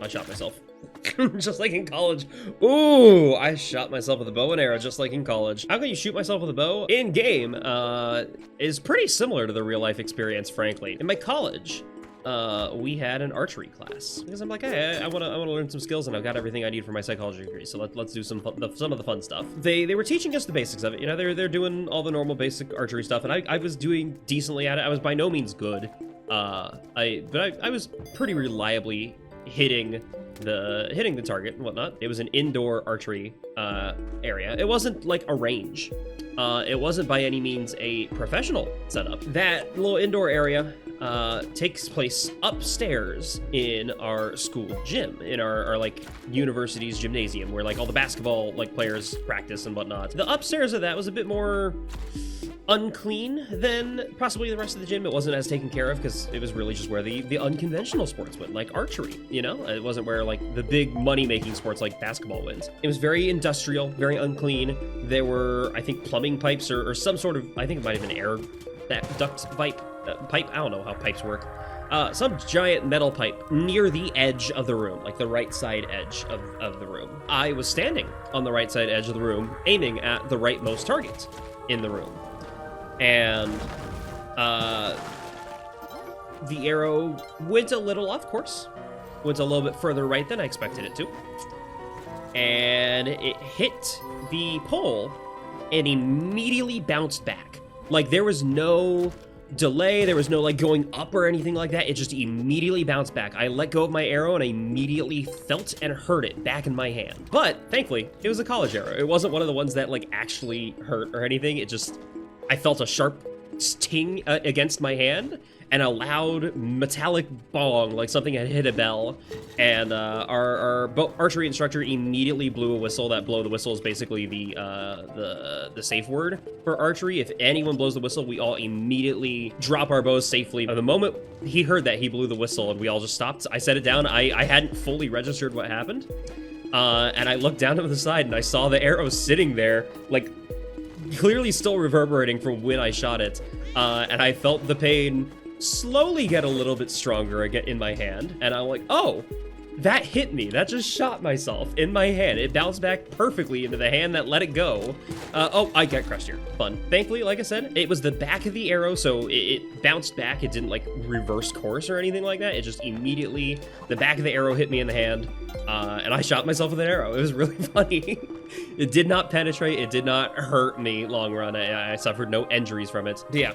I shot myself. Just like in college. Ooh, I shot myself with a bow and arrow just like in college. How can you shoot myself with a bow? In game, is pretty similar to the real life experience, frankly. In my college, we had an archery class because I'm like, hey, I want to learn some skills and I've got everything I need for my psychology degree. So let's do some of the fun stuff. They were teaching us the basics of it. You know, they're doing all the normal basic archery stuff, and I was doing decently at it. I was by no means good. I was pretty reliably hitting the target and whatnot. It was an indoor archery area. It wasn't like a range. It wasn't by any means a professional setup. That little indoor area takes place upstairs in our school gym, in our like university's gymnasium, where like all the basketball like players practice and whatnot. The upstairs of that was a bit more unclean than possibly the rest of the gym. It wasn't as taken care of because it was really just where the unconventional sports went, like archery, you know? It wasn't where like the big money-making sports like basketball went. It was very industrial, very unclean. There were, I think, plumbing pipes or some sort of, I think it might have been air duct pipe. I don't know how pipes work. Some giant metal pipe near the edge of the room, like the right side edge of the room. I was standing on the right side edge of the room, aiming at the rightmost target in the room. And the arrow went a little off course, went a little bit further right than I expected it to, and it hit the pole and immediately bounced back. Like there was no delay, there was no like going up or anything like that. It just immediately bounced back. I let go of my arrow and I immediately felt and heard it back in my hand. But thankfully, it was a college arrow. It wasn't one of the ones that like actually hurt or anything. It just, I felt a sharp sting against my hand and a loud metallic bong, like something had hit a bell. And our archery instructor immediately blew a whistle. That blow the whistle is basically the safe word for archery. If anyone blows the whistle, we all immediately drop our bows safely. The moment he heard that, he blew the whistle and we all just stopped. I set it down. I hadn't fully registered what happened. And I looked down to the side and I saw the arrow sitting there, like clearly still reverberating from when I shot it. And I felt the pain slowly get a little bit stronger again in my hand. And I'm like, oh, that hit me. That just shot myself in my hand. It bounced back perfectly into the hand that let it go. Oh, I got crushed here. Fun. Thankfully, like I said, it was the back of the arrow, so it bounced back. It didn't like reverse course or anything like that. It just immediately, the back of the arrow hit me in the hand, and I shot myself with an arrow. It was really funny. It did not penetrate. It did not hurt me long run. I suffered no injuries from it. Yeah.